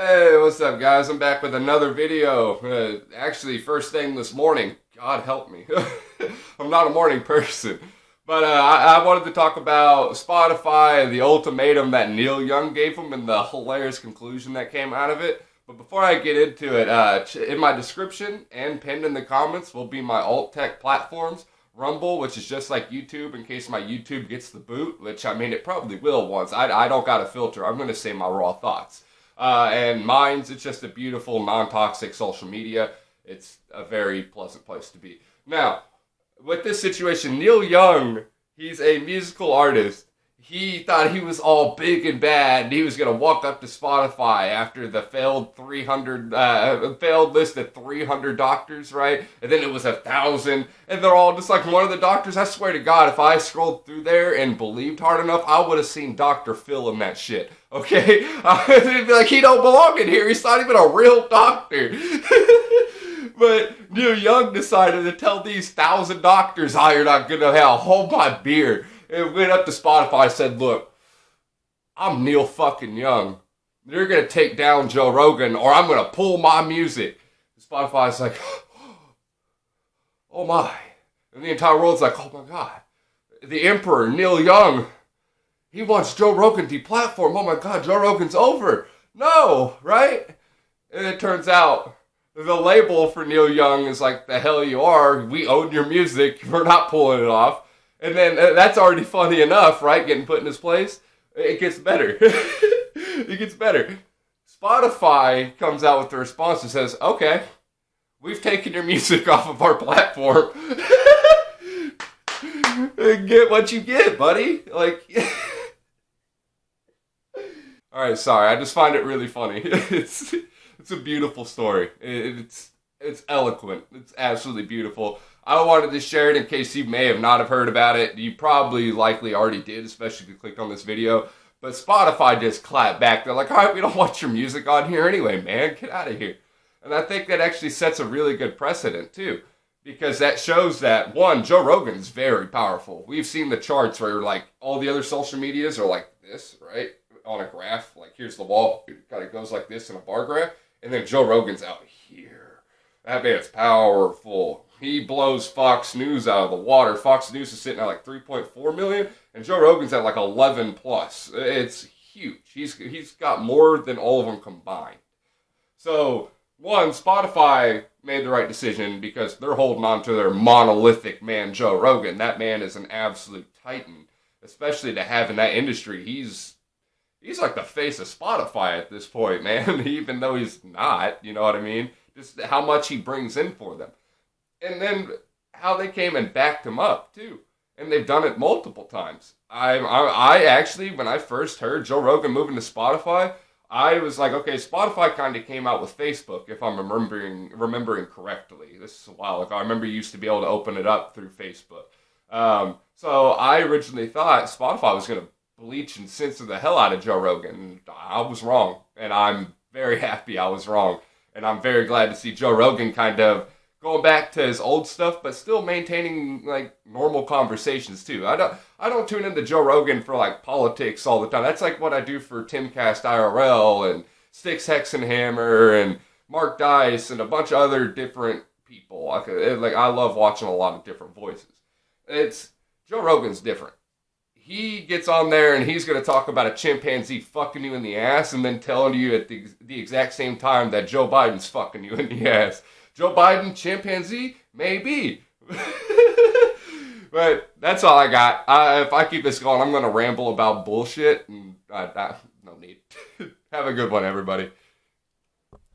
Hey, what's up, guys? I'm back with another video. Actually, first thing this morning. God help me. I'm not a morning person. But I wanted to talk about Spotify, the ultimatum that Neil Young gave him, and the hilarious conclusion that came out of it. But before I get into it, in my description and pinned in the comments will be my alt tech platforms. Rumble, which is just like YouTube in case my YouTube gets the boot, which I mean it probably will once. I don't got a filter. I'm going to say my raw thoughts. And Minds, it's just a beautiful, non-toxic social media. It's a very pleasant place to be. Now, with this situation, Neil Young, he's a musical artist. He thought he was all big and bad, and he was gonna walk up to Spotify after the failed failed list of 300 doctors, right? And then it was 1,000, and they're all just like one of the doctors. I swear to God, if I scrolled through there and believed hard enough, I would have seen Dr. Phil in that shit. Okay, it'd be like he don't belong in here. He's not even a real doctor. But Neil Young decided to tell these 1,000 doctors, "Oh, you're not gonna hell. Hold my beer." And went up to Spotify and said, "Look, I'm Neil fucking Young. You're gonna take down Joe Rogan, or I'm gonna pull my music." Spotify's like, "Oh my!" And the entire world's like, "Oh my God, the Emperor Neil Young, he wants Joe Rogan deplatformed. Oh my God, Joe Rogan's over." No, right? And it turns out the label for Neil Young is like, "The hell you are. We own your music. We're not pulling it off." And then that's already funny enough, right? Getting put in his place. It gets better. It gets better. Spotify comes out with the response that says, "Okay, we've taken your music off of our platform. Get what you get, buddy." Like, all right, sorry. I just find it really funny. It's a beautiful story. It's eloquent. It's absolutely beautiful. I wanted to share it in case you may have not have heard about it. You probably likely already did, especially if you clicked on this video. But Spotify just clapped back. They're like, "All right, we don't want your music on here anyway, man. Get out of here." And I think that actually sets a really good precedent, too. Because that shows that, one, Joe Rogan's very powerful. We've seen the charts where, like, all the other social medias are like this, right? On a graph. Like, here's the wall. It kind of goes like this in a bar graph. And then Joe Rogan's out here. That man's powerful. He blows Fox News out of the water. Fox News is sitting at like 3.4 million, and Joe Rogan's at like 11 plus. It's huge. He's got more than all of them combined. So, one, Spotify made the right decision because they're holding on to their monolithic man, Joe Rogan. That man is an absolute titan, especially to have in that industry. He's like the face of Spotify at this point, man, even though he's not, you know what I mean? Just how much he brings in for them. And then how they came and backed him up, too. And they've done it multiple times. I actually, when I first heard Joe Rogan moving to Spotify, I was like, okay, Spotify kind of came out with Facebook, if I'm remembering correctly. This is a while ago. I remember you used to be able to open it up through Facebook. So I originally thought Spotify was going to bleach and censor the hell out of Joe Rogan. I was wrong. And I'm very happy I was wrong. And I'm very glad to see Joe Rogan kind of going back to his old stuff, but still maintaining like normal conversations too. I don't tune into Joe Rogan for like politics all the time. That's like what I do for Timcast IRL and Sticks Hexenhammer and Mark Dice and a bunch of other different people. I love watching a lot of different voices. Joe Rogan's different. He gets on there and he's going to talk about a chimpanzee fucking you in the ass and then telling you at the exact same time that Joe Biden's fucking you in the ass. Joe Biden, chimpanzee? Maybe. But that's all I got. If I keep this going, I'm going to ramble about bullshit. And no need. Have a good one, everybody.